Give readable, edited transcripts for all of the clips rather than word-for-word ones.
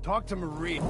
Talk to Marie.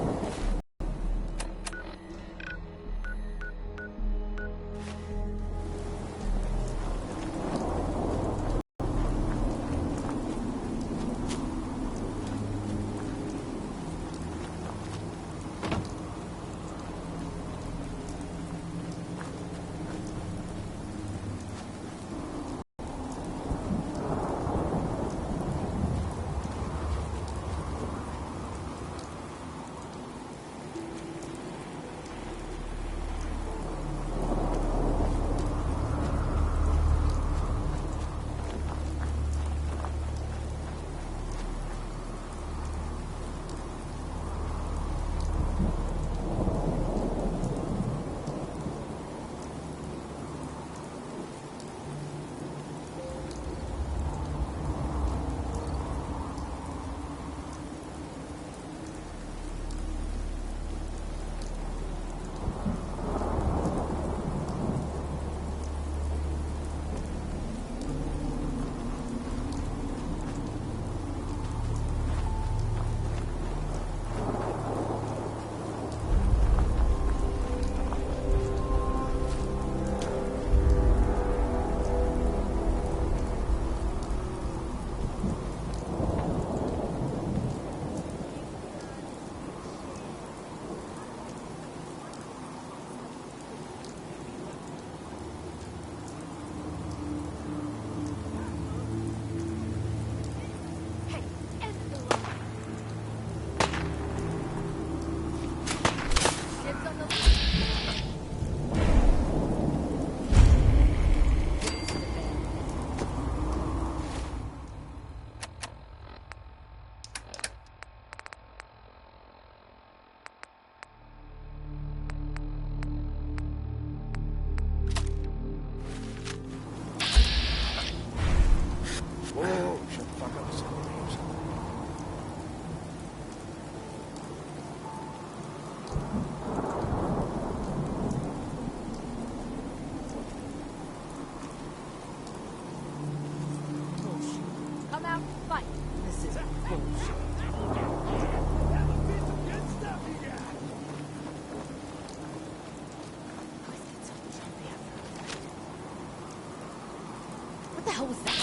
What the hell was that?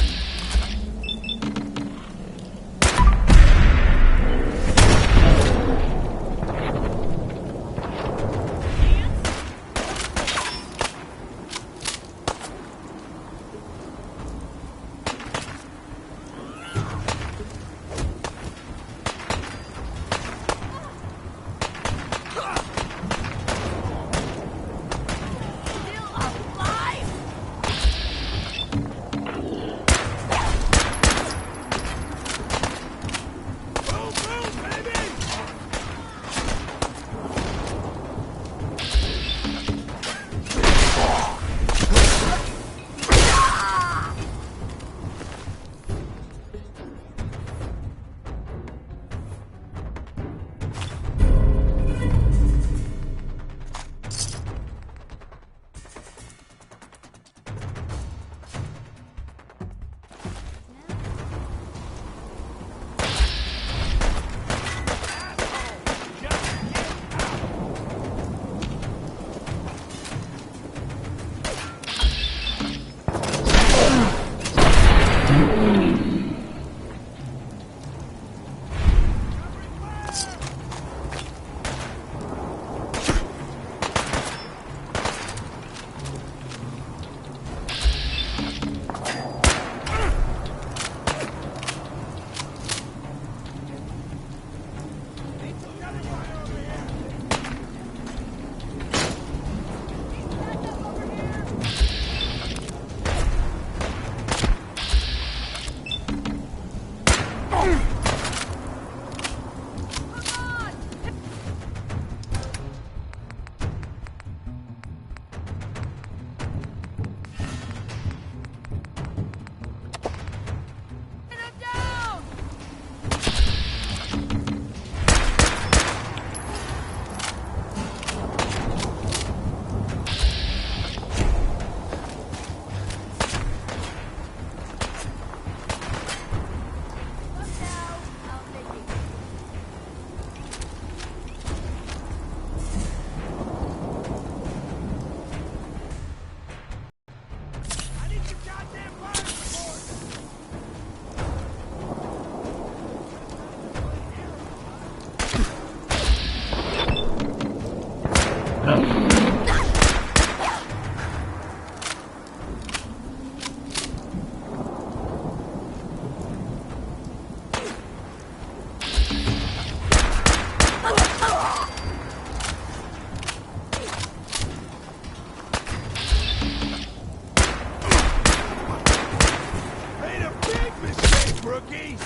rookies!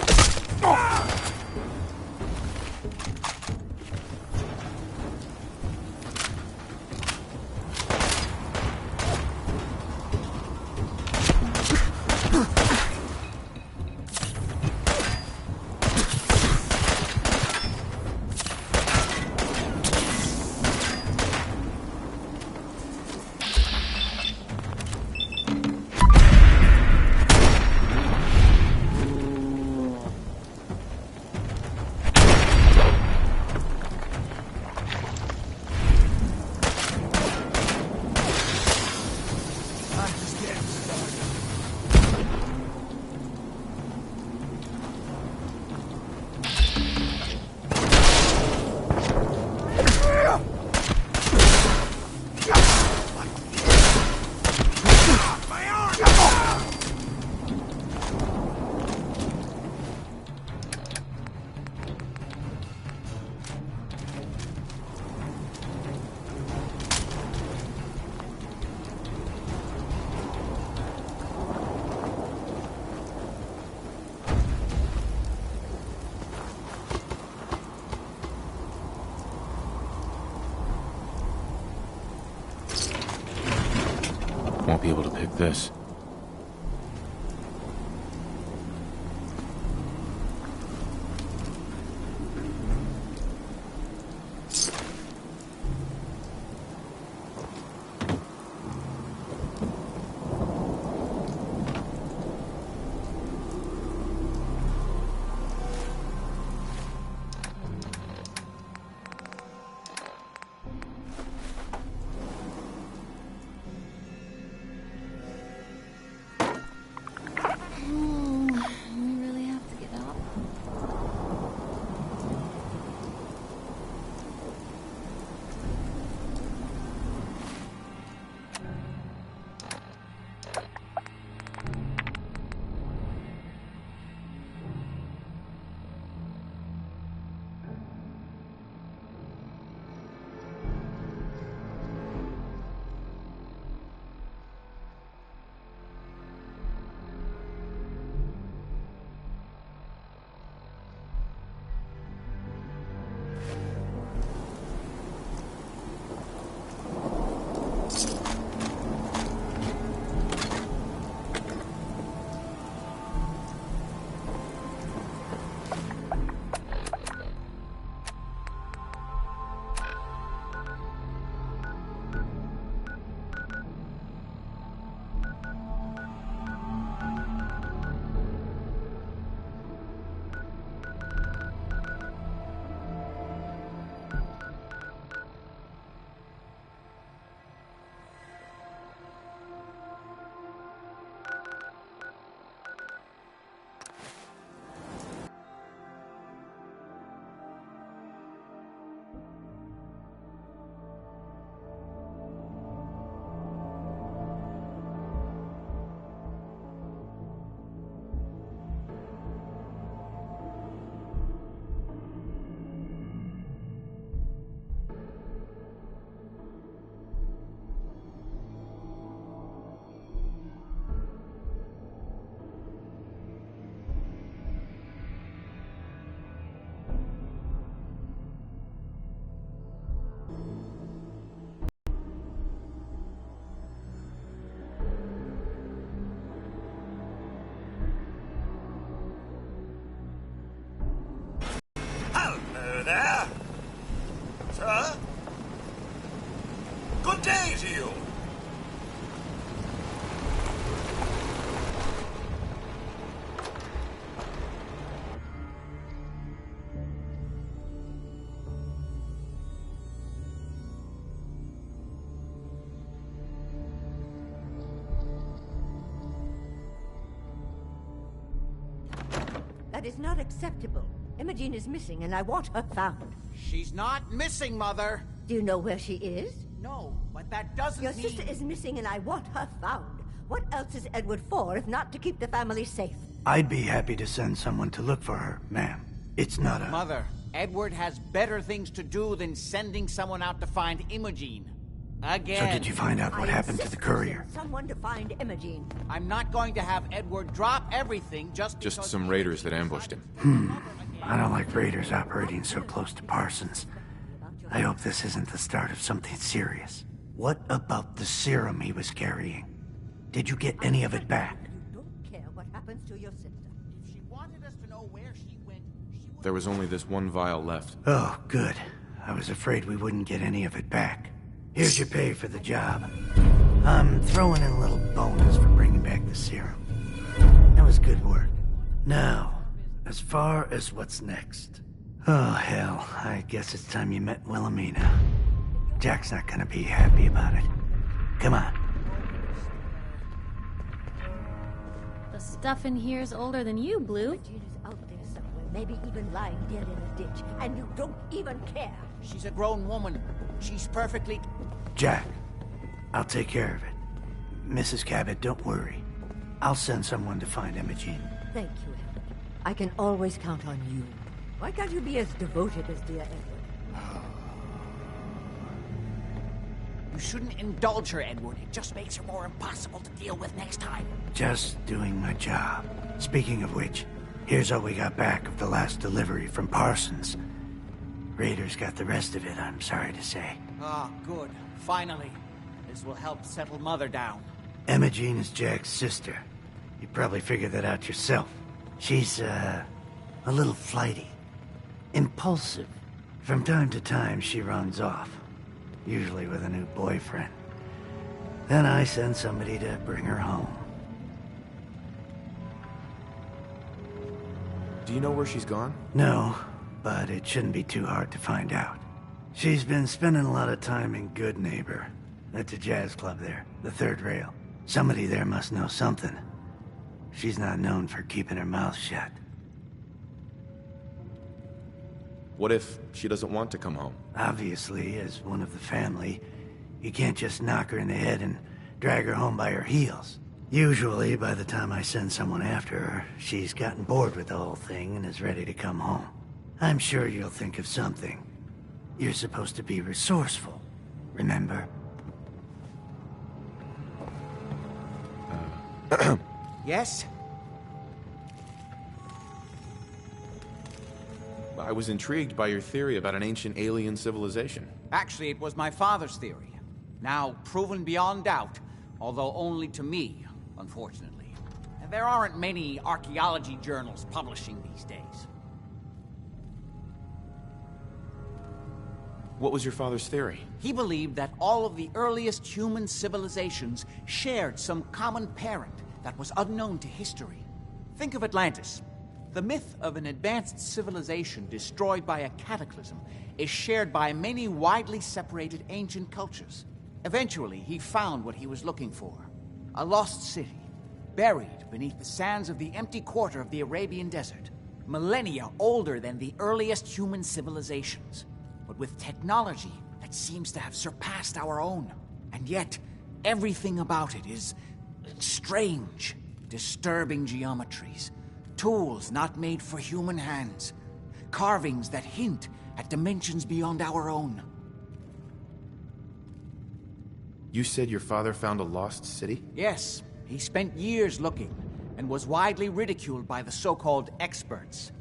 Won't be able to pick this. That is not acceptable. Imogen is missing, and I want her found. She's not missing, Mother. Do you know where she is? No, but that doesn't Your mean... sister is missing, and I want her found. What else is Edward for, if not to keep the family safe? I'd be happy to send someone to look for her, ma'am. It's not a... Mother, Edward has better things to do than sending someone out to find Imogen. Again. So did you find out what happened to the courier? Someone to find Imogene. I'm not going to have Edward drop everything just Just some raiders that ambushed him. I don't like raiders operating so close to Parsons. I hope this isn't the start of something serious. What about the serum he was carrying? Did you get any of it back? You don't care what happens to your sister. If she wanted us to know where she went, she would... There was only this one vial left. Oh, good. I was afraid we wouldn't get any of it back. Here's your pay for the job. I'm throwing in a little bonus for bringing back the serum. That was good work. Now, as far as what's next. Oh, hell. I guess it's time you met Wilhelmina. Jack's not gonna be happy about it. Come on. The stuff in here is older than you, Blue. Imogene is out there somewhere, maybe even lying dead in a ditch, and you don't even care. She's a grown woman. She's perfectly... Jack, I'll take care of it. Mrs. Cabot, don't worry. I'll send someone to find Imogene. Thank you, Edward. I can always count on you. Why can't you be as devoted as dear Edward? You shouldn't indulge her, Edward. It just makes her more impossible to deal with next time. Just doing my job. Speaking of which, here's all we got back of the last delivery from Parsons. Raiders got the rest of it, I'm sorry to say. Ah, good. Finally. This will help settle Mother down. Imogene is Jack's sister. You probably figured that out yourself. She's, a little flighty. Impulsive. From time to time, she runs off. Usually with a new boyfriend. Then I send somebody to bring her home. Do you know where she's gone? No, but it shouldn't be too hard to find out. She's been spending a lot of time in Good Neighbor. That's a jazz club there, the third rail. Somebody there must know something. She's not known for keeping her mouth shut. What if she doesn't want to come home? Obviously, as one of the family, you can't just knock her in the head and drag her home by her heels. Usually, by the time I send someone after her, she's gotten bored with the whole thing and is ready to come home. I'm sure you'll think of something. You're supposed to be resourceful, remember? Yes? I was intrigued by your theory about an ancient alien civilization. Actually, it was my father's theory. Now proven beyond doubt, although only to me, unfortunately. And there aren't many archaeology journals publishing these days. What was your father's theory? He believed that all of the earliest human civilizations shared some common parent that was unknown to history. Think of Atlantis. The myth of an advanced civilization destroyed by a cataclysm is shared by many widely separated ancient cultures. Eventually, he found what he was looking for. A lost city, buried beneath the sands of the empty quarter of the Arabian desert. Millennia older than the earliest human civilizations, but with technology that seems to have surpassed our own. And yet, everything about it is strange, disturbing geometries, tools not made for human hands, carvings that hint at dimensions beyond our own. You said your father found a lost city? Yes, he spent years looking, and was widely ridiculed by the so-called experts.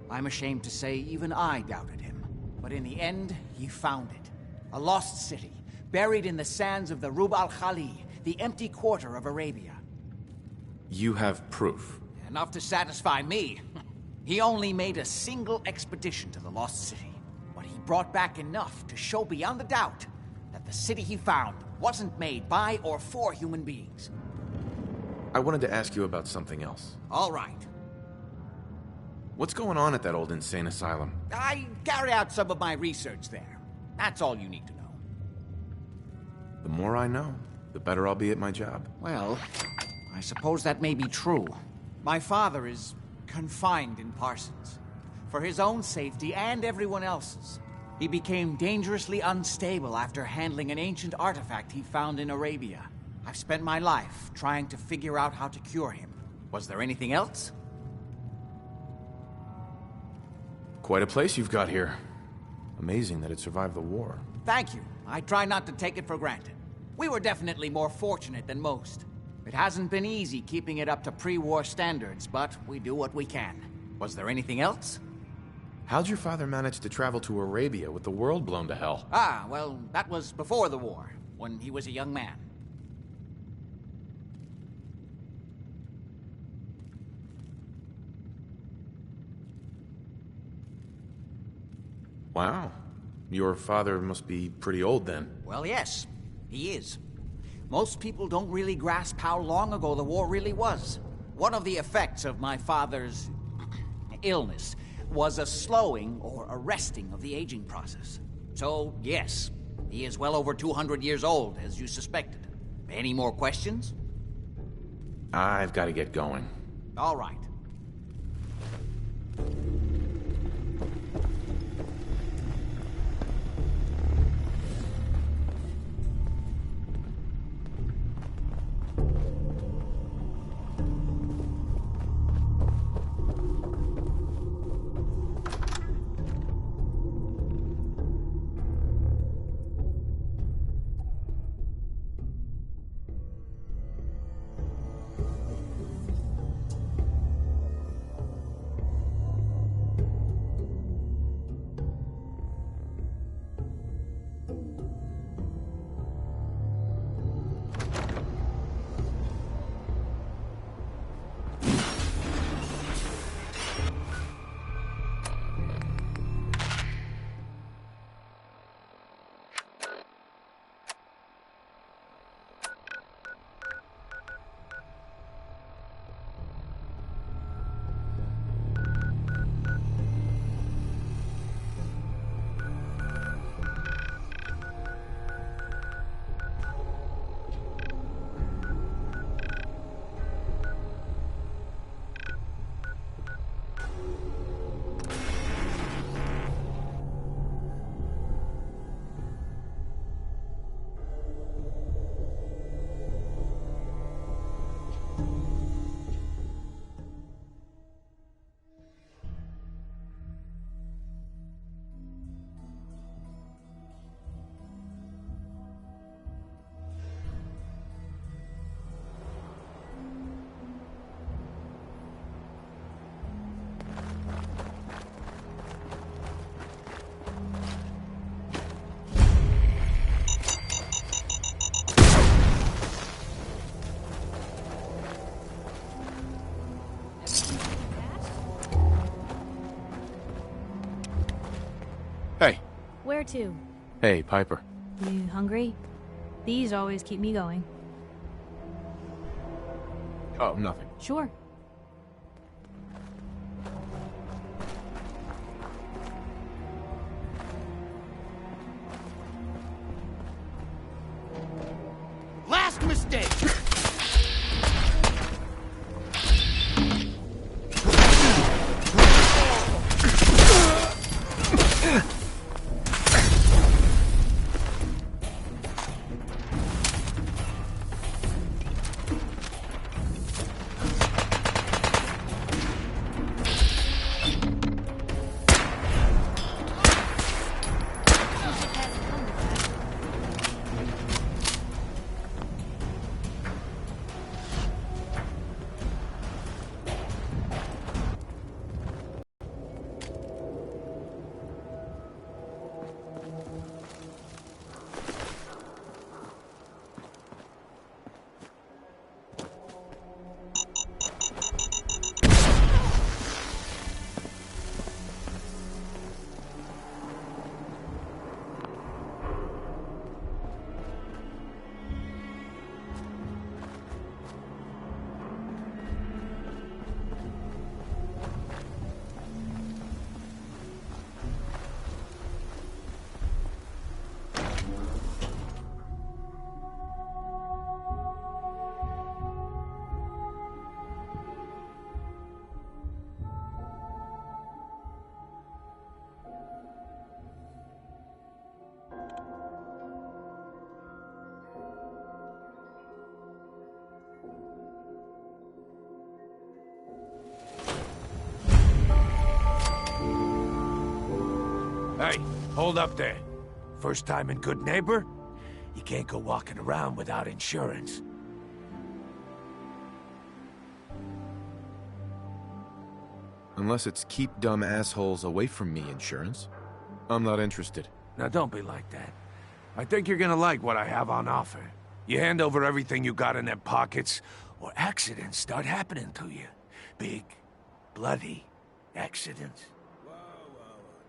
I'm ashamed to say even I doubted him. But in the end, he found it. A lost city, buried in the sands of the Rub al-Khali, the empty quarter of Arabia. You have proof. Enough to satisfy me. He only made a single expedition to the lost city, but he brought back enough to show beyond a doubt that the city he found wasn't made by or for human beings. I wanted to ask you about something else. All right. What's going on at that old insane asylum? I carry out some of my research there. That's all you need to know. The more I know, the better I'll be at my job. Well, I suppose that may be true. My father is confined in Parsons. For his own safety and everyone else's. He became dangerously unstable after handling an ancient artifact he found in Arabia. I've spent my life trying to figure out how to cure him. Was there anything else? Quite a place you've got here. Amazing that it survived the war. Thank you. I try not to take it for granted. We were definitely more fortunate than most. It hasn't been easy keeping it up to pre-war standards, but we do what we can. Was there anything else? How'd your father manage to travel to Arabia with the world blown to hell? Ah, well, that was before the war, when he was a young man. Wow. Your father must be pretty old then. Well, yes, he is. Most people don't really grasp how long ago the war really was. One of the effects of my father's illness was a slowing or arresting of the aging process. So, yes, he is well over 200 years old, as you suspected. Any more questions? I've got to get going. All right. Hey. Where to? Hey, Piper. You hungry? These always keep me going. Oh, nothing. Sure. Last mistake! Hey, hold up there. First time in Good Neighbor? You can't go walking around without insurance. Unless it's keep dumb assholes away from me insurance. I'm not interested. Now don't be like that. I think you're gonna like what I have on offer. You hand over everything you got in them pockets, or accidents start happening to you. Big, bloody accidents. Whoa,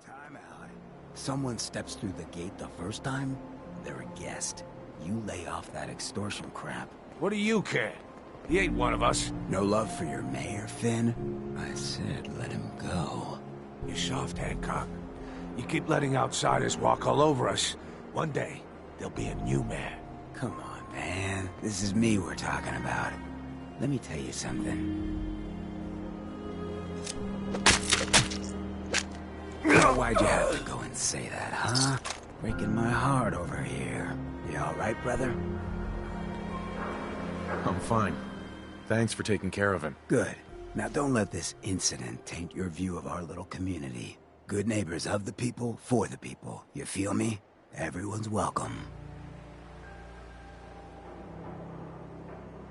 time out. Someone steps through the gate the first time, they're a guest. You lay off that extortion crap. What do you care? He ain't one of us. No love for your mayor, Finn? I said let him go. You soft, Hancock. You keep letting outsiders walk all over us. One day, there'll be a new mayor. Come on, man. This is me we're talking about. Let me tell you something. Why'd you have to go and say that, huh? Breaking my heart over here. You alright, brother? I'm fine. Thanks for taking care of him. Good. Now don't let this incident taint your view of our little community. Good neighbors of the people, for the people. You feel me? Everyone's welcome.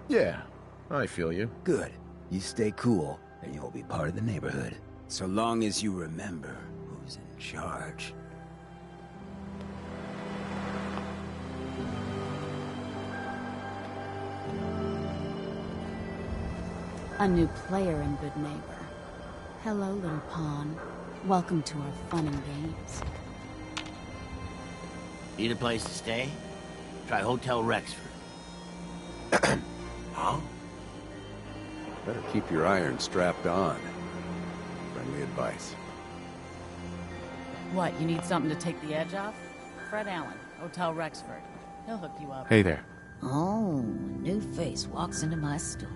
Yeah, I feel you. Good. You stay cool, and you'll be part of the neighborhood. So long as you remember who's in charge. A new player in Good Neighbor. Hello, little pawn. Welcome to our fun and games. Need a place to stay? Try Hotel Rexford. Huh? Better keep your iron strapped on. Friendly advice. What, you need something to take the edge off? Fred Allen, Hotel Rexford. He'll hook you up. Hey there. Oh, a new face walks into my store.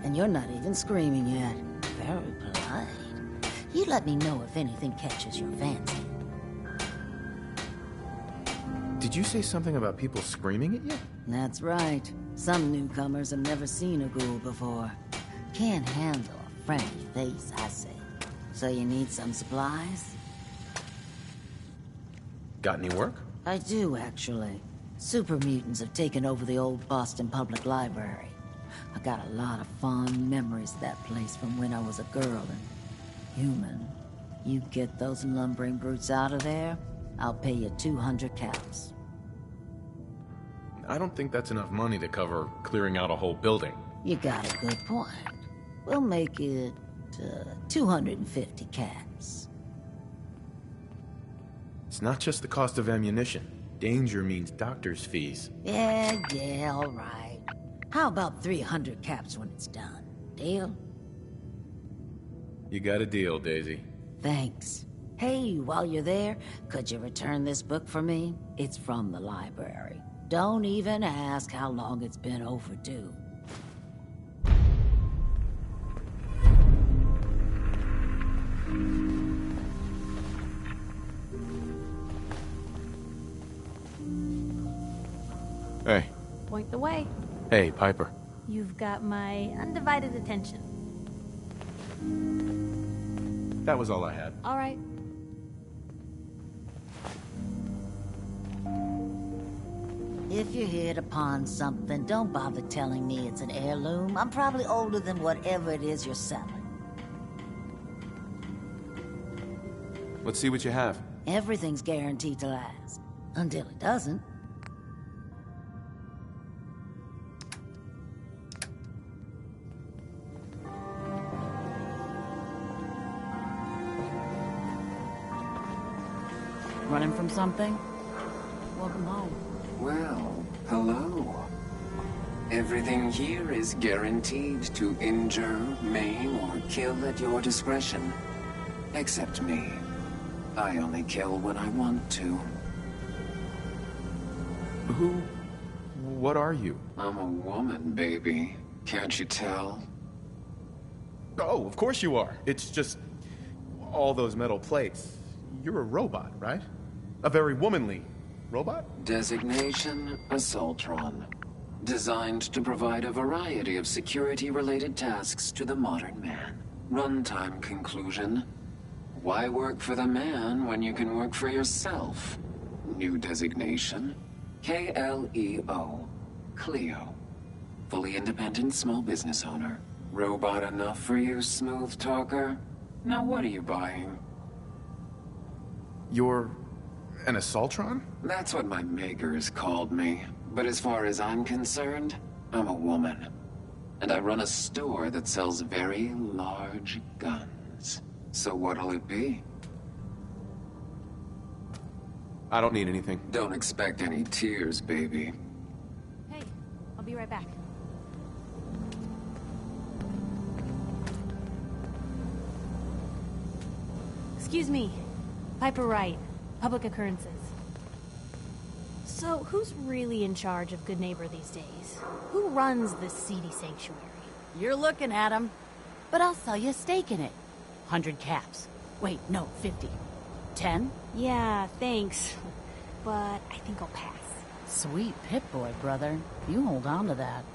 And you're not even screaming yet. Very polite. You let me know if anything catches your fancy. Did you say something about people screaming at you? That's right. Some newcomers have never seen a ghoul before. Can't handle a friendly face, I say. So you need some supplies? Got any work? I do, actually. Super mutants have taken over the old Boston Public Library. I got a lot of fond memories of that place from when I was a girl and human. You get those lumbering brutes out of there, I'll pay you 200 caps. I don't think that's enough money to cover clearing out a whole building. You got a good point. We'll make it 250 caps. It's not just the cost of ammunition. Danger means doctor's fees. Yeah, all right. How about 300 caps when it's done? Deal? You got a deal, Daisy. Thanks. Hey, while you're there, could you return this book for me? It's from the library. Don't even ask how long it's been overdue. Hey. Point the way. Hey, Piper. You've got my undivided attention. That was all I had. All right. If you hit upon something, don't bother telling me it's an heirloom. I'm probably older than whatever it is you're selling. Let's see what you have. Everything's guaranteed to last. Until it doesn't. Running from something? Welcome home. Well, hello. Everything here is guaranteed to injure, maim, or kill at your discretion. Except me. I only kill when I want to. What are you? I'm a woman, baby. Can't you tell? Oh, of course you are. It's just all those metal plates. You're a robot, right? A very womanly robot? Designation, Assaultron. Designed to provide a variety of security-related tasks to the modern man. Runtime conclusion. Why work for the man when you can work for yourself? New designation? KLEO. Cleo. Fully independent small business owner. Robot enough for you, smooth talker? Now what are you buying? You're an Assaultron? That's what my makers called me. But as far as I'm concerned, I'm a woman. And I run a store that sells very large guns. So what'll it be? I don't need anything. Don't expect any tears, baby. Hey, I'll be right back. Excuse me. Piper Wright, Public Occurrences. So, who's really in charge of Good Neighbor these days? Who runs this seedy sanctuary? You're looking at him. But I'll sell you a stake in it. 100 caps. Wait, no, 50. 10? Yeah, thanks. But I think I'll pass. Sweet Pip-Boy, brother. You hold on to that.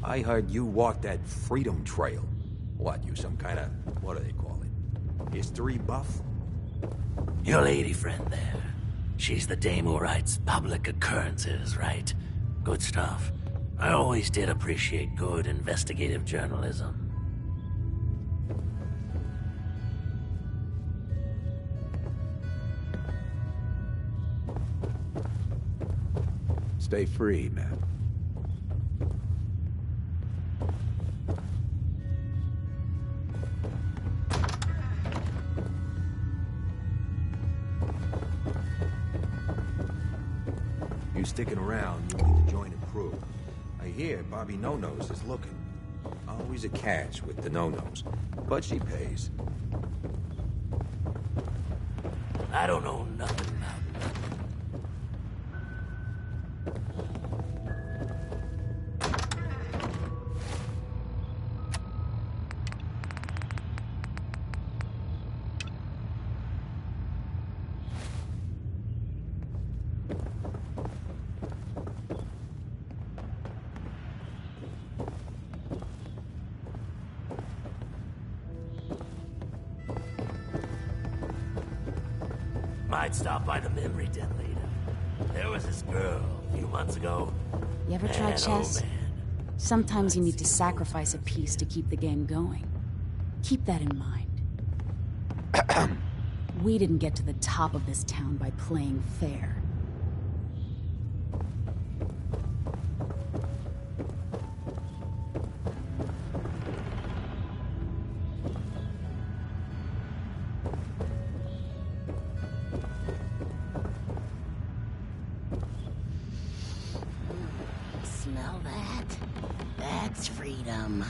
I heard you walked that Freedom Trail. What, you some kind of, what do they call it? History buff? Your lady friend there. She's the dame who writes Public Occurrences, right? Good stuff. I always did appreciate good investigative journalism. Stay free, man. You sticking around, you need to join the crew. I hear Bobby No-Nose is looking. Always a catch with the No-Nose, but she pays. I don't know nothing about nothing. Might stop by the memory den later. There was this girl a few months ago. You ever try chess? Sometimes you need to sacrifice a piece to keep the game going. Keep that in mind. We didn't get to the top of this town by playing fair. Smell that? That's freedom.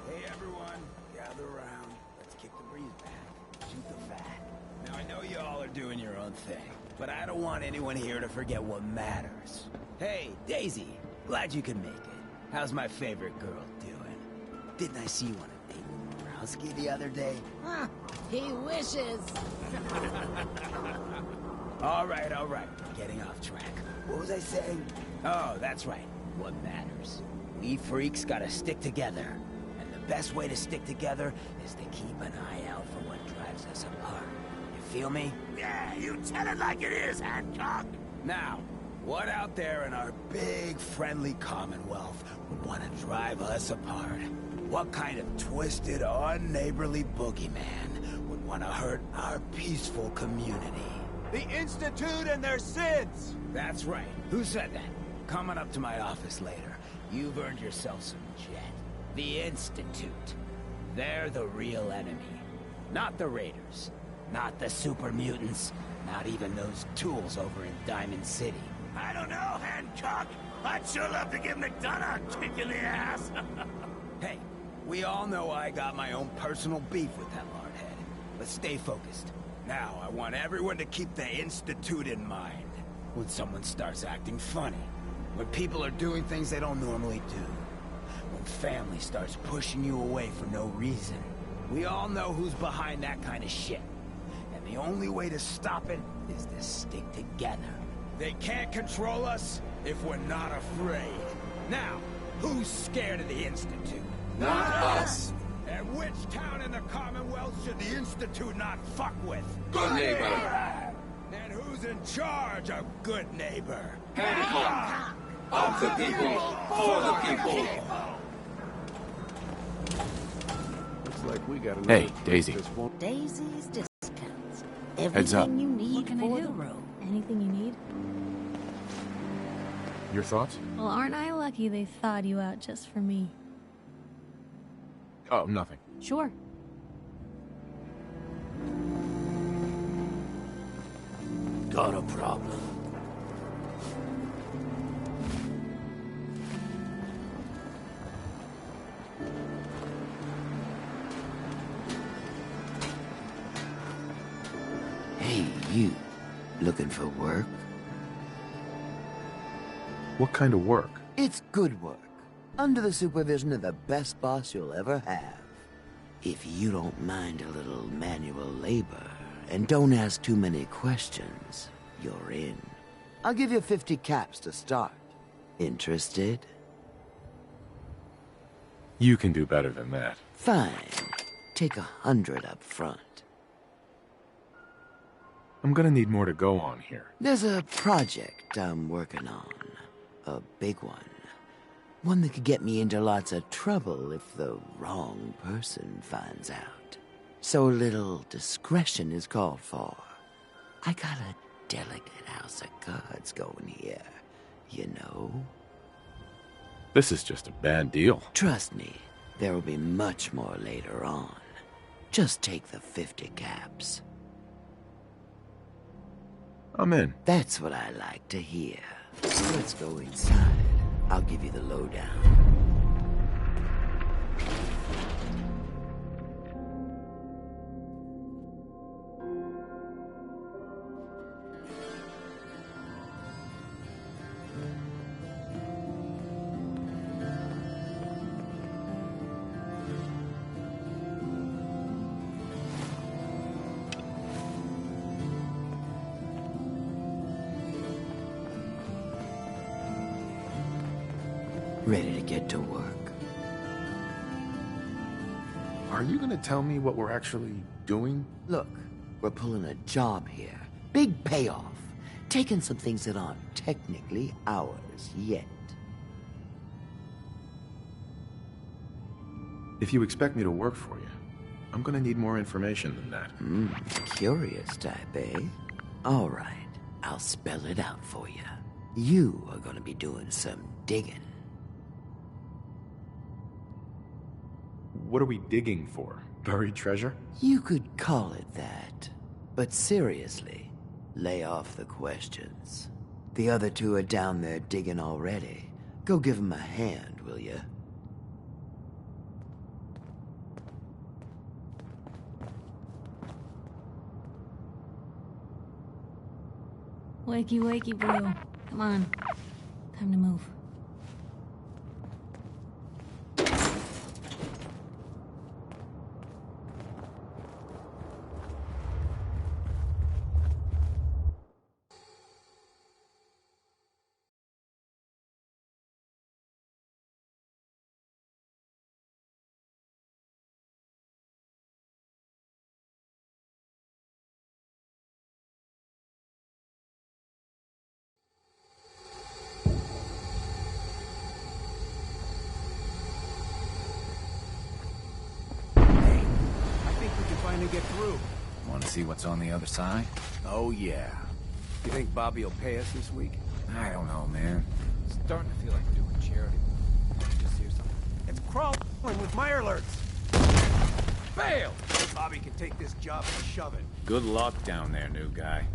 Hey everyone, gather around. Let's kick the breeze back. Shoot the fat. Now I know you all are doing your own thing, but I don't want anyone here to forget what matters. Hey, Daisy, glad you could make it. How's my favorite girl doing? Didn't I see you on a date with Browski the other day? Ah, he wishes. All right, getting off track. What was I saying? Oh, that's right. What matters. We freaks gotta stick together. And the best way to stick together is to keep an eye out for what drives us apart. You feel me? Yeah, you tell it like it is, Hancock. Now, what out there in our big, friendly Commonwealth would want to drive us apart? What kind of twisted, unneighborly boogeyman would want to hurt our peaceful community? The Institute and their sins! That's right. Who said that? Coming up to my office later. You've earned yourself some jet. The Institute. They're the real enemy. Not the Raiders. Not the super mutants. Not even those tools over in Diamond City. I don't know, Hancock. I'd sure love to give McDonough a kick in the ass. Hey, we all know I got my own personal beef with that lardhead. But stay focused. Now, I want everyone to keep the Institute in mind. When someone starts acting funny. When people are doing things they don't normally do. When family starts pushing you away for no reason. We all know who's behind that kind of shit. And the only way to stop it is to stick together. They can't control us if we're not afraid. Now, who's scared of the Institute? Not us. And which town in the Commonwealth should the Institute not fuck with? Good neighbor. And who's in charge of good neighbor? Hancock. Of the people, for the people. Looks like we got Hey, Daisy. Daisy's Discounts. Heads up. Everything you need What can I for do? the road. Anything you need? Your thoughts? Well, aren't I lucky they thawed you out just for me? Oh, nothing. Sure. Got a problem. Hey, you. Looking for work? What kind of work? It's good work. Under the supervision of the best boss you'll ever have. If you don't mind a little manual labor, and don't ask too many questions, you're in. I'll give you 50 caps to start. Interested? You can do better than that. Fine. Take 100 up front. I'm gonna need more to go on here. There's a project I'm working on. A big one. One that could get me into lots of trouble if the wrong person finds out. So little discretion is called for. I got a delicate house of cards going here, you know? This is just a bad deal. Trust me, there will be much more later on. Just take the 50 caps. I'm in. That's what I like to hear. Let's go inside. I'll give you the lowdown. Ready to get to work? Are you gonna tell me what we're actually doing? Look, we're pulling a job here. Big payoff. Taking some things that aren't technically ours yet. If you expect me to work for you, I'm gonna need more information than that. Curious type, eh? All right, I'll spell it out for you. You are gonna be doing some digging. What are we digging for? Buried treasure? You could call it that. But seriously, lay off the questions. The other two are down there digging already. Go give them a hand, will you? Wakey, wakey, Blue. Come on. Time to move. through. Want to see what's on the other side? Oh, yeah. You think Bobby will pay us this week? I don't know, man. Starting to feel like we're doing charity. Just hear something. It's crawling with Meyer alerts. Fail! Bobby can take this job and shove it. Good luck down there, new guy.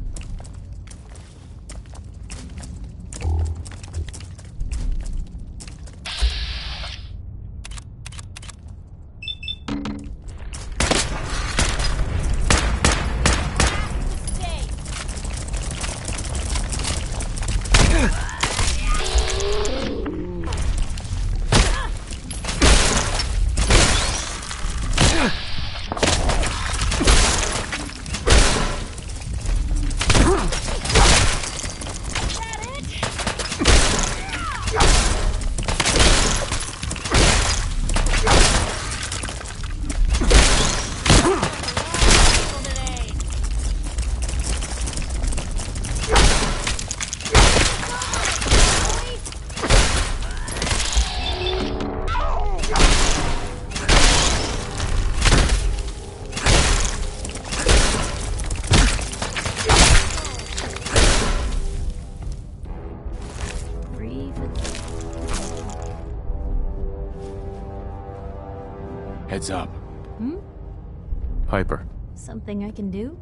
Heads up. Piper. Something I can do?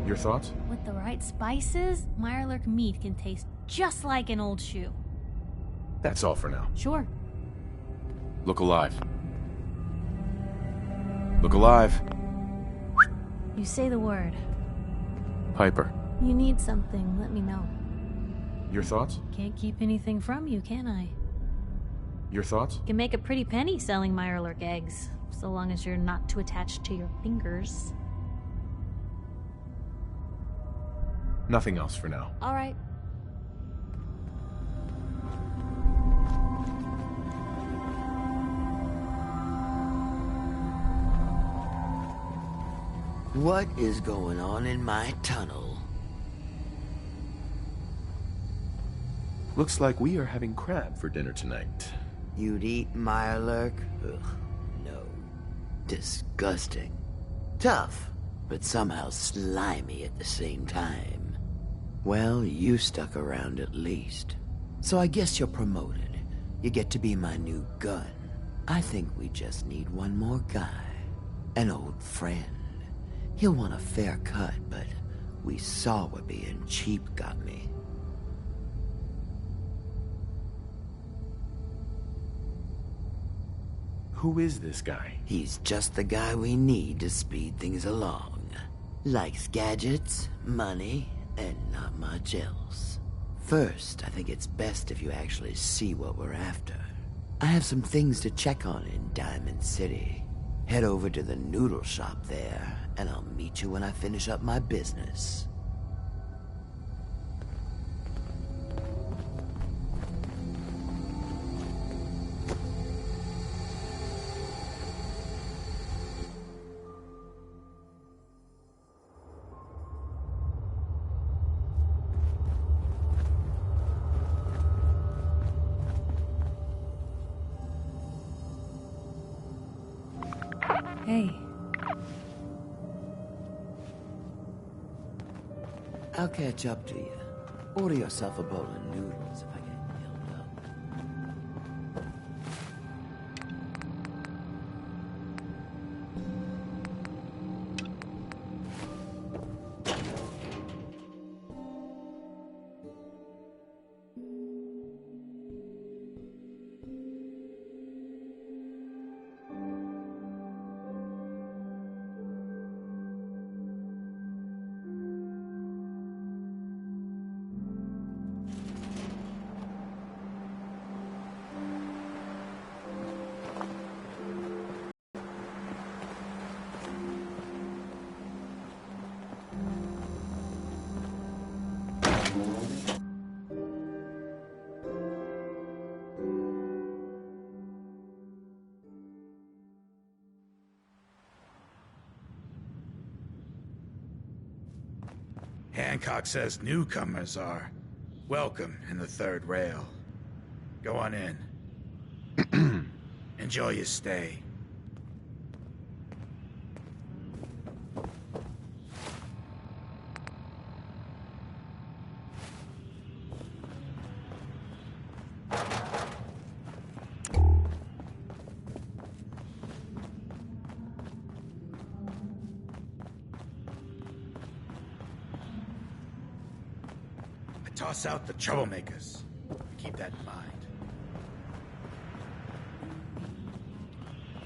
Your thoughts? With the right spices, Mirelurk meat can taste just like an old shoe. That's all for now. Sure. Look alive. Look alive. You say the word. Piper. You need something, let me know. Your thoughts? Can't keep anything from you, can I? Your thoughts? Can make a pretty penny selling Mirelurk eggs, so long as you're not too attached to your fingers. Nothing else for now. All right. What is going on in my tunnel? Looks like we are having crab for dinner tonight. You'd eat Mirelurk? Ugh, no. Disgusting. Tough, but somehow slimy at the same time. Well, you stuck around at least. So I guess you're promoted. You get to be my new gun. I think we just need one more guy. An old friend. He'll want a fair cut, but we saw what being cheap got me. Who is this guy? He's just the guy we need to speed things along. Likes gadgets, money, and not much else. First, I think it's best if you actually see what we're after. I have some things to check on in Diamond City. Head over to the noodle shop there, and I'll meet you when I finish up my business. Hey. I'll catch up to you. Order yourself a bowl of noodles if I get yelled up. Hancock says newcomers are welcome in the third rail. Go on in. Enjoy your stay. Toss out the troublemakers. Keep that in mind.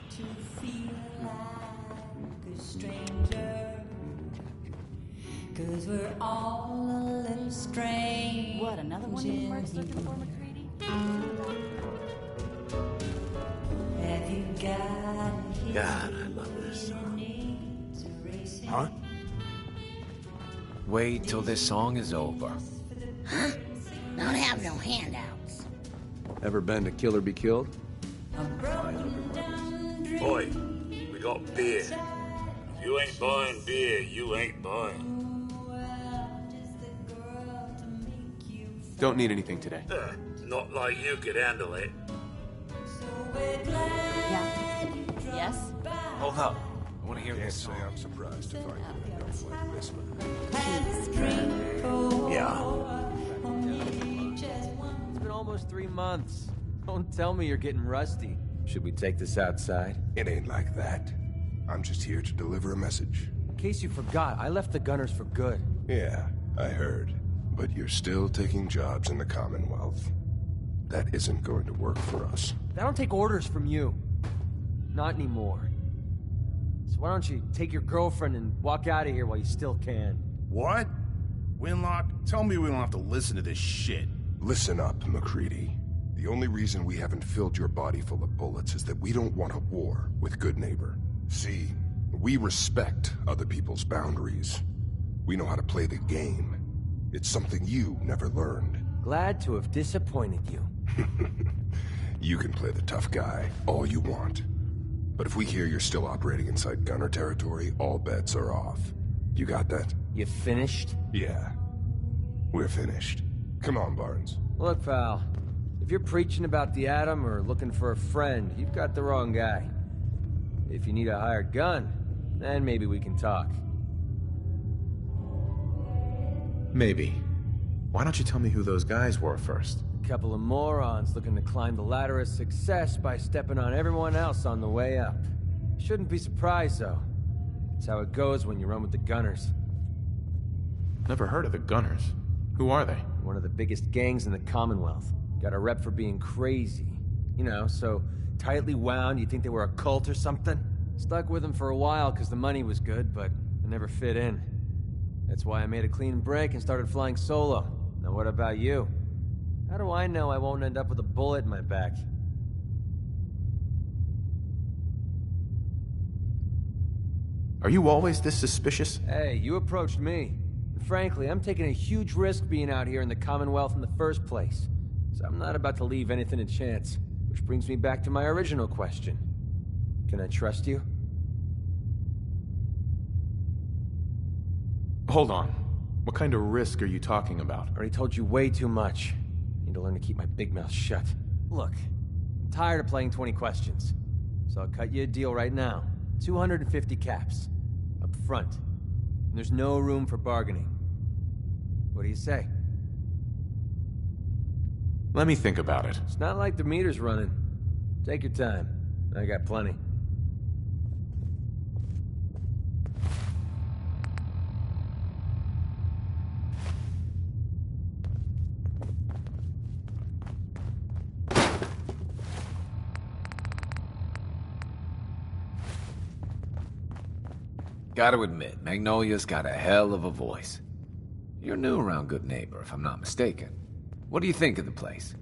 To feel like a stranger, 'cause we're all a little strange. What, another one of you marks looking for, McCready? Have you got God, I love this song. Huh? Wait till this song is over. Huh? Don't have no handouts. Ever been to Kill or Be Killed? Boy, we got beer. If you ain't buying beer, you ain't buying. Don't need anything today. Not like you could handle it. Yeah. Yes? Hold up. I want to hear this song. I'm surprised to find you don't play this one. Yeah. It's been almost 3 months. Don't tell me you're getting rusty. Should we take this outside? It ain't like that. I'm just here to deliver a message. In case you forgot, I left the Gunners for good. Yeah, I heard. But you're still taking jobs in the Commonwealth. That isn't going to work for us. I don't take orders from you. Not anymore. So why don't you take your girlfriend and walk out of here while you still can? What? Winlock, tell me we don't have to listen to this shit. Listen up, McCready. The only reason we haven't filled your body full of bullets is that we don't want a war with Good Neighbor. See, we respect other people's boundaries. We know how to play the game. It's something you never learned. Glad to have disappointed you. You can play the tough guy all you want. But if we hear you're still operating inside Gunner territory, all bets are off. You got that? You finished? Yeah. We're finished. Come on, Barnes. Look, pal. If you're preaching about the atom or looking for a friend, you've got the wrong guy. If you need a hired gun, then maybe we can talk. Maybe. Why don't you tell me who those guys were first? A couple of morons looking to climb the ladder of success by stepping on everyone else on the way up. Shouldn't be surprised, though. That's how it goes when you run with the Gunners. Never heard of the Gunners. Who are they? One of the biggest gangs in the Commonwealth. Got a rep for being crazy. You know, so tightly wound you'd think they were a cult or something. Stuck with them for a while because the money was good, but I never fit in. That's why I made a clean break and started flying solo. Now what about you? How do I know I won't end up with a bullet in my back? Are you always this suspicious? Hey, you approached me. And frankly, I'm taking a huge risk being out here in the Commonwealth in the first place. So I'm not about to leave anything to chance. Which brings me back to my original question. Can I trust you? Hold on. What kind of risk are you talking about? I already told you way too much. Need to learn to keep my big mouth shut. Look, I'm tired of playing 20 questions. So I'll cut you a deal right now. 250 caps. Up front. And there's no room for bargaining. What do you say? Let me think about it. It's not like the meter's running. Take your time. I got plenty. Gotta admit, Magnolia's got a hell of a voice. You're new around Good Neighbor, if I'm not mistaken. What do you think of the place?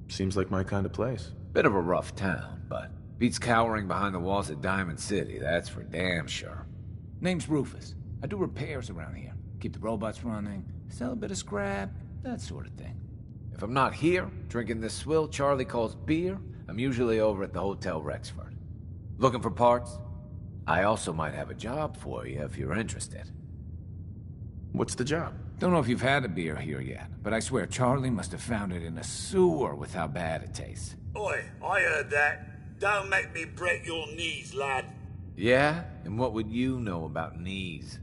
Seems like my kind of place. Bit of a rough town, but beats cowering behind the walls of Diamond City, that's for damn sure. Name's Rufus. I do repairs around here. Keep the robots running, sell a bit of scrap, that sort of thing. If I'm not here, drinking this swill Charlie calls beer, I'm usually over at the Hotel Rexford. Looking for parts? I also might have a job for you if you're interested. What's the job? Don't know if you've had a beer here yet, but I swear Charlie must have found it in a sewer with how bad it tastes. Oi, I heard that. Don't make me break your knees, lad. Yeah? And what would you know about knees?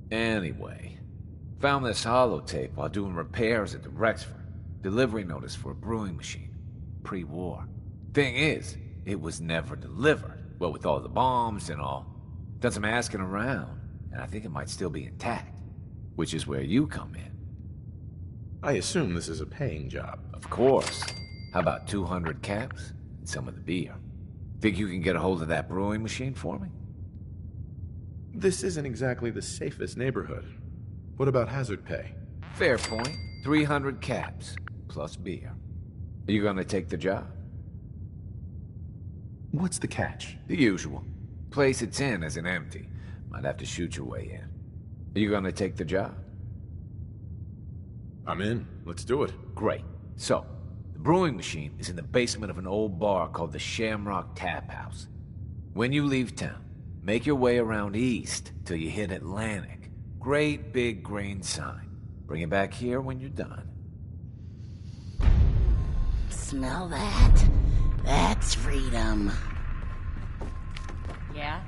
Anyway, found this holotape while doing repairs at the Rexford. Delivery notice for a brewing machine. Pre-war. Thing is, it was never delivered. Well, with all the bombs and all. Done some asking around. and I think it might still be intact, which is where you come in. I assume this is a paying job. Of course. How about 200 caps and some of the beer? Think you can get a hold of that brewing machine for me? This isn't exactly the safest neighborhood. What about hazard pay? Fair point. 300 caps, plus beer. Are you gonna take the job? What's the catch? The usual. Place it's in isn't empty. Might have to shoot your way in. Are you gonna take the job? I'm in. Let's do it. Great. So, the brewing machine is in the basement of an old bar called the Shamrock Tap House. When you leave town, make your way around east till you hit Atlantic. Great big green sign. Bring it back here when you're done. Smell that? That's freedom. Yeah?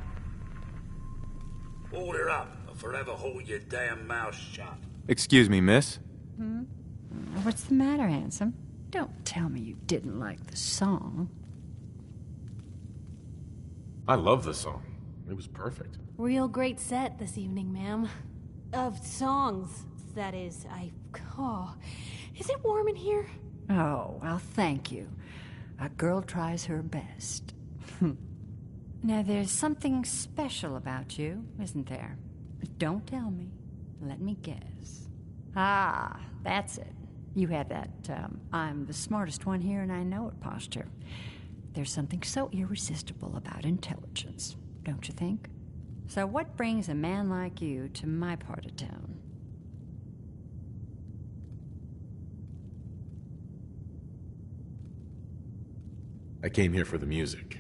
Order up, or forever hold your damn mouth shut. Excuse me, miss? What's the matter, handsome? Don't tell me you didn't like the song. I love the song. It was perfect. Real great set this evening, ma'am. Of songs, that is. Oh, is it warm in here? Oh, well, thank you. A girl tries her best. Now, there's something special about you, isn't there? Don't tell me. Let me guess. Ah, that's it. You have that, I'm the smartest one here and I know it posture. There's something so irresistible about intelligence, don't you think? So what brings a man like you to my part of town? I came here for the music.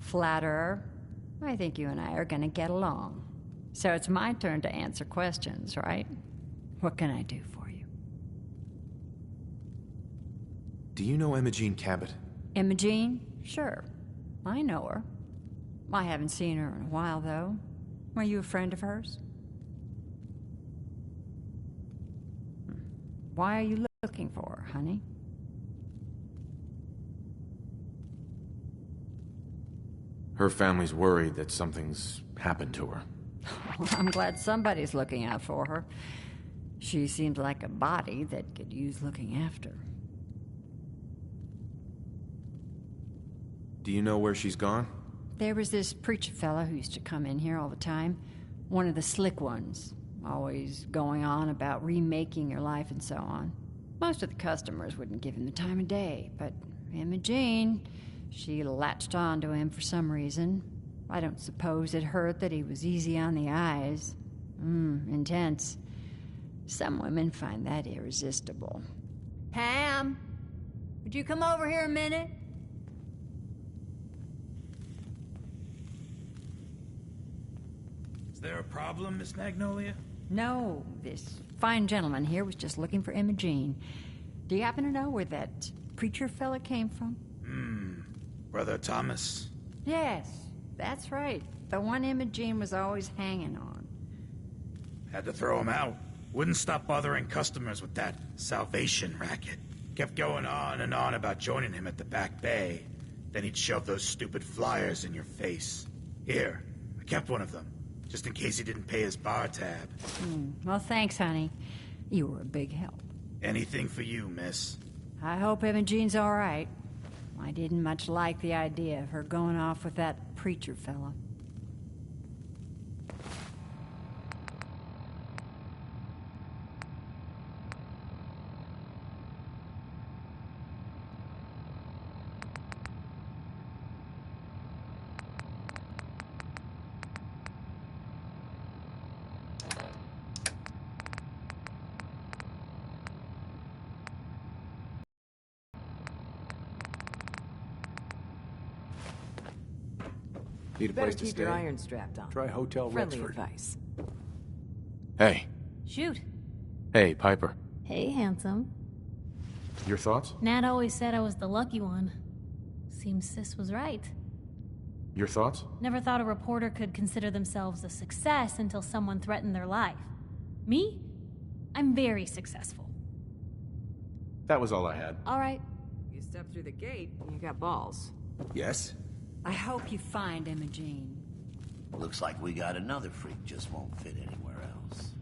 Flatterer. I think you and I are gonna get along. So it's my turn to answer questions, right? What can I do for you? Do you know Imogene Cabot? Imogene? Sure. I know her. I haven't seen her in a while, though. Were you a friend of hers? Why are you looking for her, honey? Her family's worried that something's happened to her. Well, I'm glad somebody's looking out for her. She seems like a body that could use looking after. Do you know where she's gone? There was this preacher fella who used to come in here all the time. One of the slick ones. Always going on about remaking your life and so on. Most of the customers wouldn't give him the time of day, but Imogene, she latched on to him for some reason. I don't suppose it hurt that he was easy on the eyes. Intense. Some women find that irresistible. Pam, would you come over here a minute? Is there a problem, Miss Magnolia? No, this fine gentleman here was just looking for Imogene. Do you happen to know where that preacher fella came from? Brother Thomas? Yes, that's right. The one Imogene was always hanging on. Had to throw him out. Wouldn't stop bothering customers with that salvation racket. Kept going on and on about joining him at the back bay. Then he'd shove those stupid flyers in your face. Here, I kept one of them, just in case he didn't pay his bar tab. Well, thanks, honey. You were a big help. Anything for you, miss. I hope Imogene's all right. I didn't much like the idea of her going off with that preacher fella. Need a Better place to keep stay? your iron strapped on. Try Hotel Friendly Rexford. advice. Hey. Shoot. Hey, Piper. Hey, handsome. Your thoughts? Nat always said I was the lucky one. Seems Sis was right. Your thoughts? Never thought a reporter could consider themselves a success until someone threatened their life. Me? I'm very successful. That was all I had. All right. You step through the gate, you got balls. Yes? I hope you find Imogene. Looks like we got another freak just won't fit anywhere else.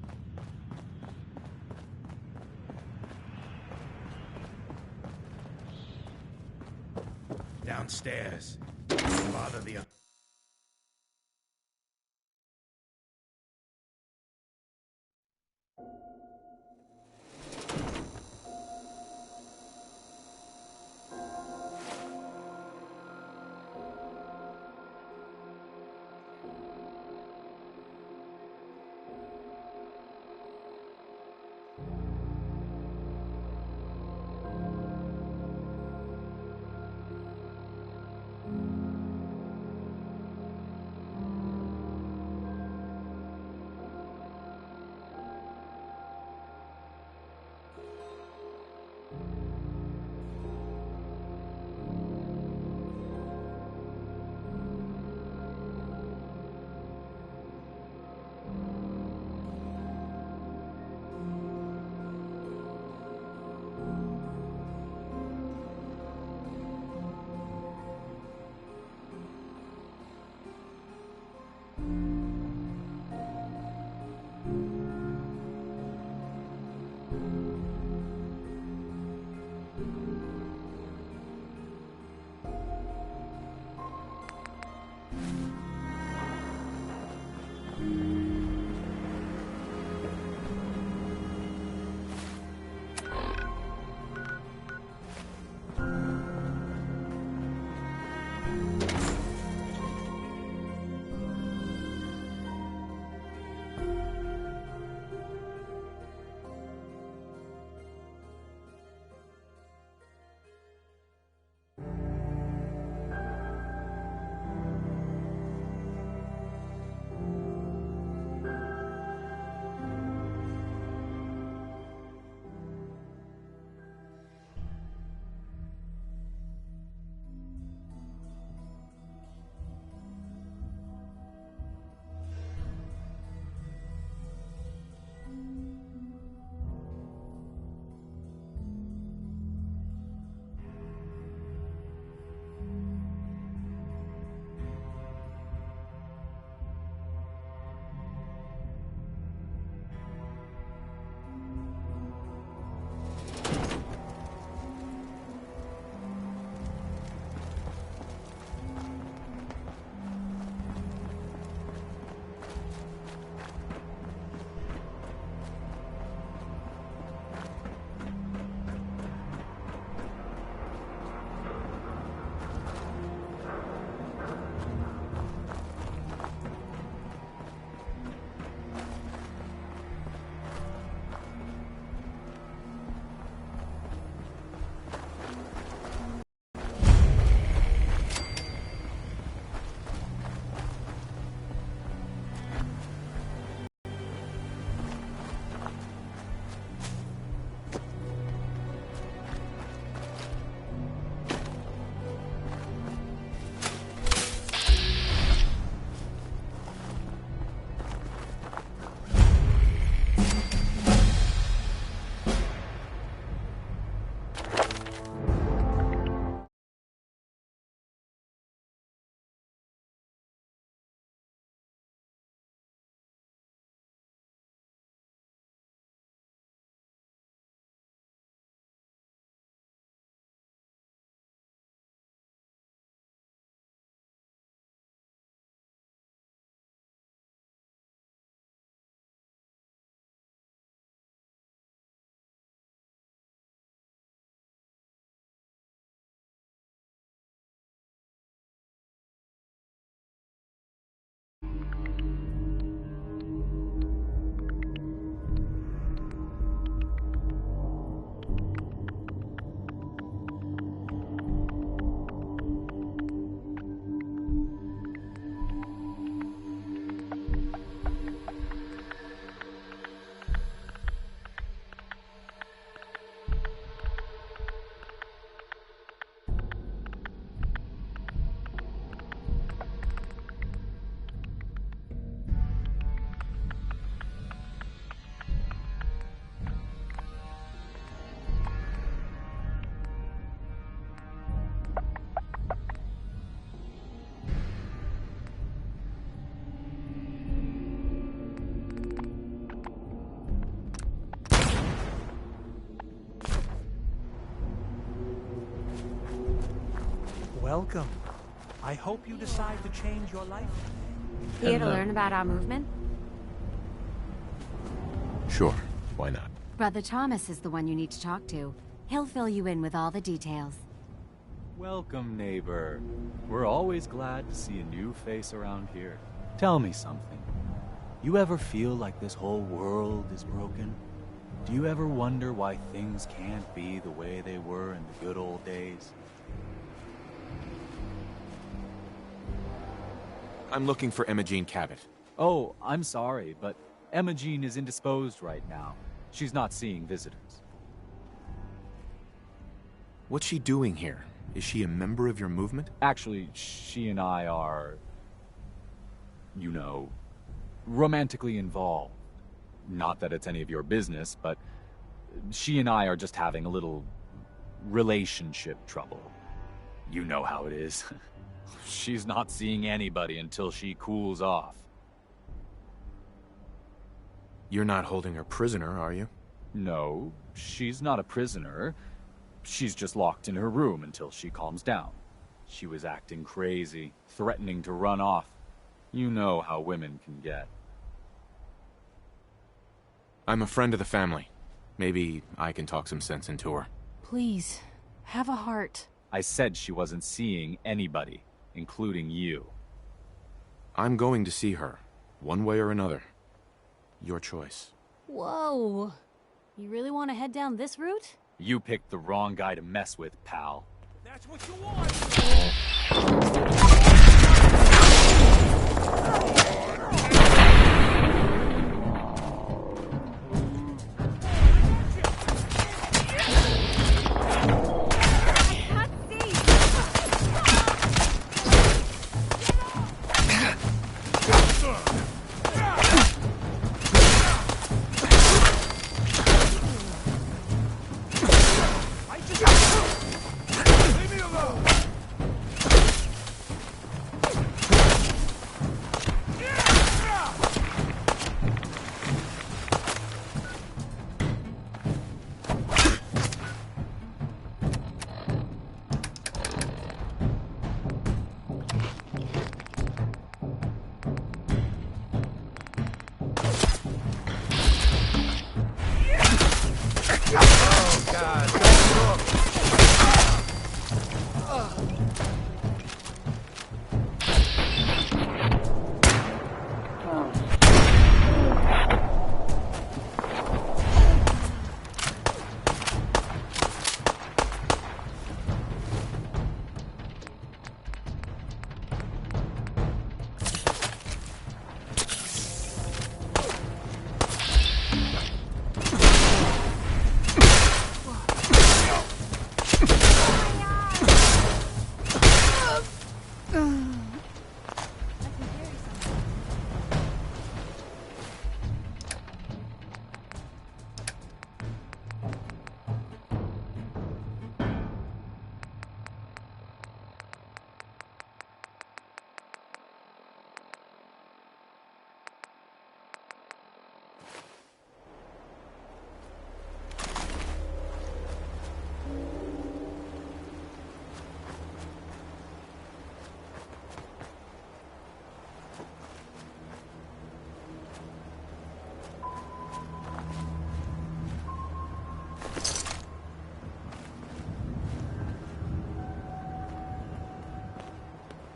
Downstairs. Bother the... Welcome. I hope you decide to change your life. Here to learn about our movement? Sure, why not? Brother Thomas is the one you need to talk to. He'll fill you in with all the details. Welcome, neighbor. We're always glad to see a new face around here. Tell me something. You ever feel like this whole world is broken? Do you ever wonder why things can't be the way they were in the good old days? I'm looking for Emma Jean Cabot. Oh, I'm sorry, but Emma Jean is indisposed right now. She's not seeing visitors. What's she doing here? Is she a member of your movement? Actually, she and I are, you know, romantically involved. Not that it's any of your business, but she and I are just having a little relationship trouble. You know how it is. She's not seeing anybody until she cools off. You're not holding her prisoner, are you? No, she's not a prisoner. She's just locked in her room until she calms down. She was acting crazy, threatening to run off. You know how women can get. I'm a friend of the family. Maybe I can talk some sense into her. Please, have a heart. I said she wasn't seeing anybody, including you. I'm going to see her, one way or another. Your choice. Whoa. You really want to head down this route? You picked the wrong guy to mess with, pal. That's what you want!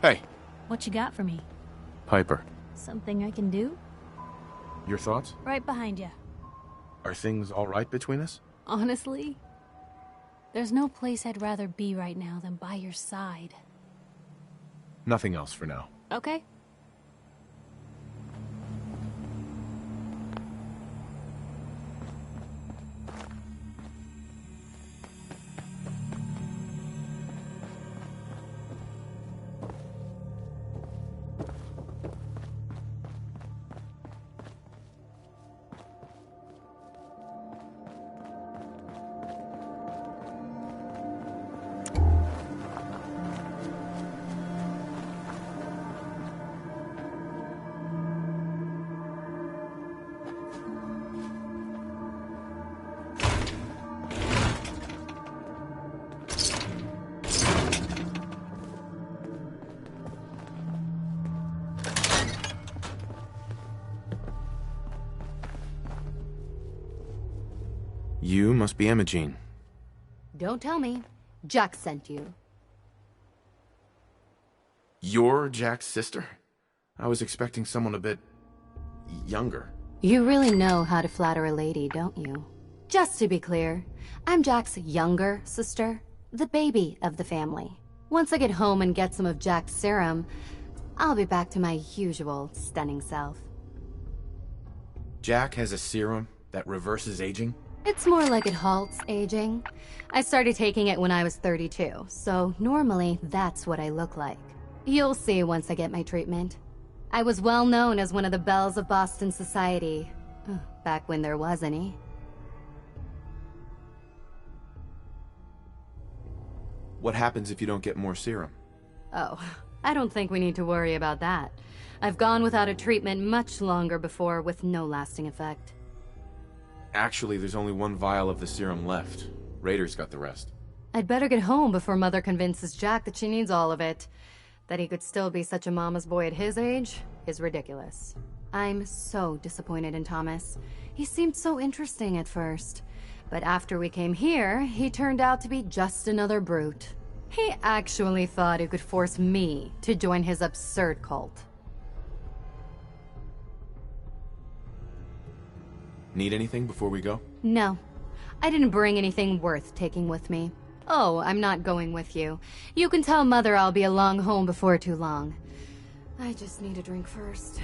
Hey. What you got for me? Piper. Something I can do? Your thoughts? Right behind you. Are things all right between us? Honestly, there's no place I'd rather be right now than by your side. Nothing else for now. Okay? You must be Imogene. Don't tell me. Jack sent you. You're Jack's sister? I was expecting someone a bit... younger. You really know how to flatter a lady, don't you? Just to be clear, I'm Jack's younger sister, the baby of the family. Once I get home and get some of Jack's serum, I'll be back to my usual stunning self. Jack has a serum that reverses aging? It's more like it halts aging. I started taking it when I was 32, so normally that's what I look like. You'll see once I get my treatment. I was well known as one of the belles of Boston society, back when there was any. What happens if you don't get more serum? Oh, I don't think we need to worry about that. I've gone without a treatment much longer before with no lasting effect. Actually, there's only one vial of the serum left. Raiders got the rest. I'd better get home before Mother convinces Jack that she needs all of it. That he could still be such a mama's boy at his age is ridiculous. I'm so disappointed in Thomas. He seemed so interesting at first. But after we came here, he turned out to be just another brute. He actually thought he could force me to join his absurd cult. Need anything before we go? No. I didn't bring anything worth taking with me. Oh, I'm not going with you. You can tell Mother I'll be along home before too long. I just need a drink first.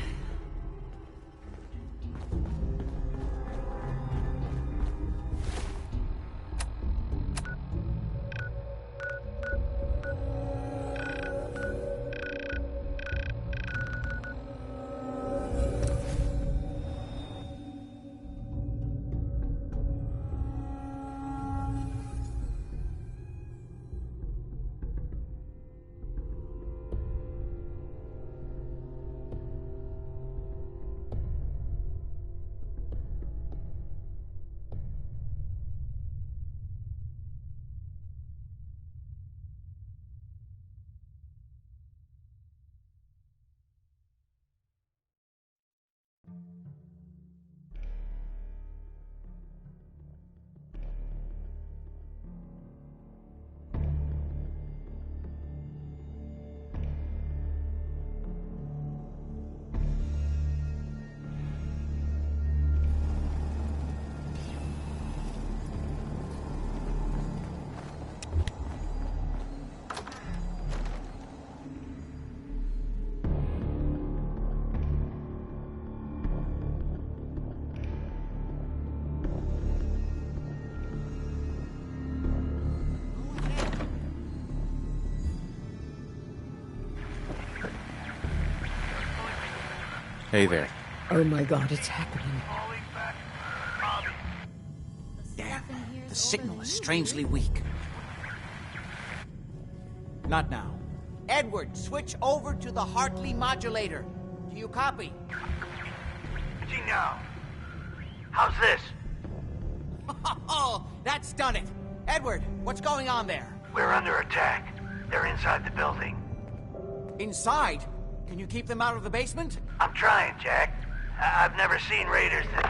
Hey there. Oh my god, it's happening. Damn, the signal is strangely weak. Not now. Edward, switch over to the Hartley modulator. Do you copy? See now. How's this? Oh, that's done it. Edward, what's going on there? We're under attack. They're inside the building. Inside? Can you keep them out of the basement? I'm trying, Jack. I've never seen raiders that...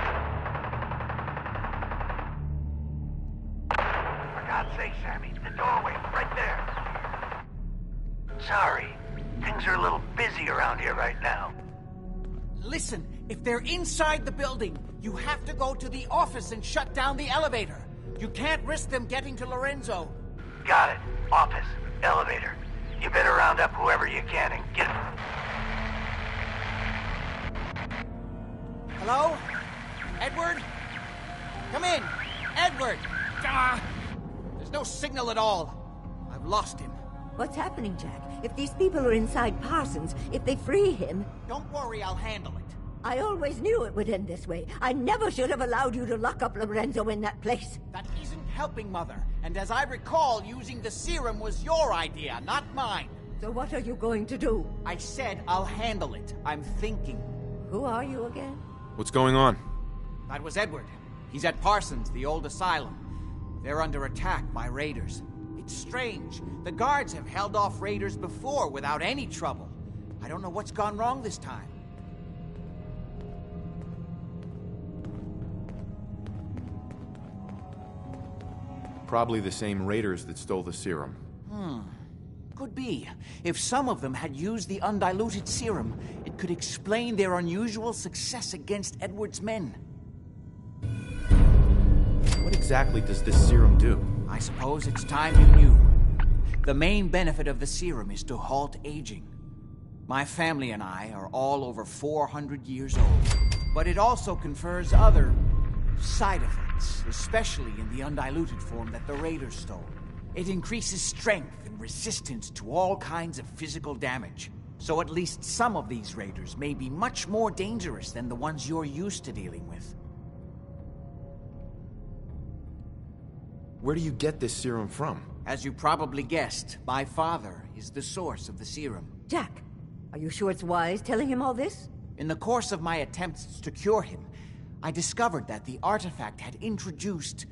For God's sake, Sammy, the doorway, right there. Sorry, things are a little busy around here right now. Listen, if they're inside the building, you have to go to the office and shut down the elevator. You can't risk them getting to Lorenzo. Got it. Office, elevator. You better round up whoever you can and get... Hello? Edward? Come in! Edward! Ah! There's no signal at all. I've lost him. What's happening, Jack? If these people are inside Parsons, if they free him... Don't worry, I'll handle it. I always knew it would end this way. I never should have allowed you to lock up Lorenzo in that place. That isn't helping, Mother. And as I recall, using the serum was your idea, not mine. So what are you going to do? I said I'll handle it. I'm thinking. Who are you again? What's going on? That was Edward. He's at Parsons, the old asylum. They're under attack by raiders. It's strange. The guards have held off raiders before without any trouble. I don't know what's gone wrong this time. Probably the same raiders that stole the serum. Could be. If some of them had used the undiluted serum, it could explain their unusual success against Edward's men. What exactly does this serum do? I suppose it's time you knew. The main benefit of the serum is to halt aging. My family and I are all over 400 years old. But it also confers other side effects, especially in the undiluted form that the raiders stole. It increases strength and resistance to all kinds of physical damage. So at least some of these raiders may be much more dangerous than the ones you're used to dealing with. Where do you get this serum from? As you probably guessed, my father is the source of the serum. Jack, are you sure it's wise telling him all this? In the course of my attempts to cure him, I discovered that the artifact had introduced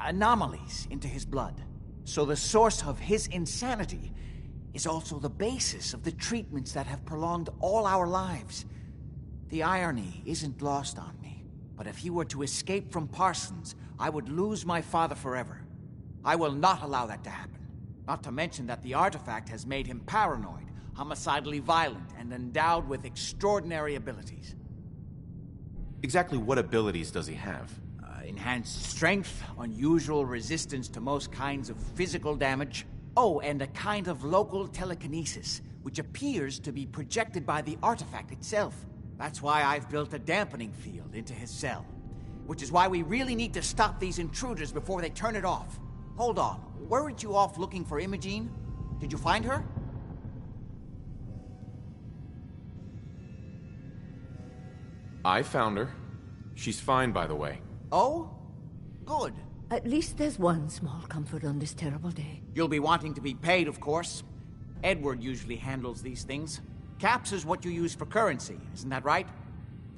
anomalies into his blood. So the source of his insanity is also the basis of the treatments that have prolonged all our lives. The irony isn't lost on me, but if he were to escape from Parsons, I would lose my father forever. I will not allow that to happen. Not to mention that the artifact has made him paranoid, homicidally violent, and endowed with extraordinary abilities. Exactly what abilities does he have? Enhanced strength, unusual resistance to most kinds of physical damage. Oh, and a kind of local telekinesis, which appears to be projected by the artifact itself. That's why I've built a dampening field into his cell. Which is why we really need to stop these intruders before they turn it off. Hold on, weren't you off looking for Imogene? Did you find her? I found her. She's fine, by the way. Oh? Good. At least there's one small comfort on this terrible day. You'll be wanting to be paid, of course. Edward usually handles these things. Caps is what you use for currency, isn't that right?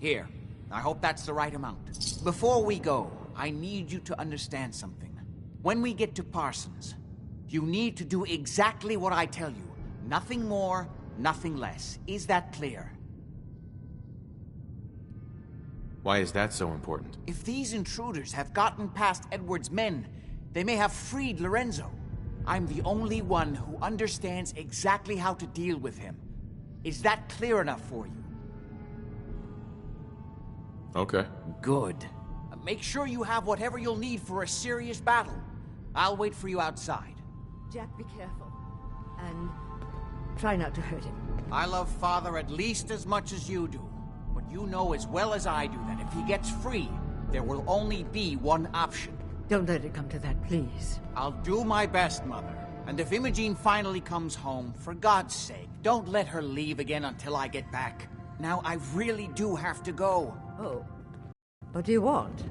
Here, I hope that's the right amount. Before we go, I need you to understand something. When we get to Parsons, you need to do exactly what I tell you. Nothing more, nothing less. Is that clear? Why is that so important? If these intruders have gotten past Edward's men, they may have freed Lorenzo. I'm the only one who understands exactly how to deal with him. Is that clear enough for you? Okay. Good. Make sure you have whatever you'll need for a serious battle. I'll wait for you outside. Jack, be careful. And try not to hurt him. I love Father at least as much as you do. But you know as well as I do that if he gets free, there will only be one option. Don't let it come to that, please. I'll do my best, Mother. And if Imogene finally comes home, for God's sake, don't let her leave again until I get back. Now, I really do have to go. Oh. What do you want?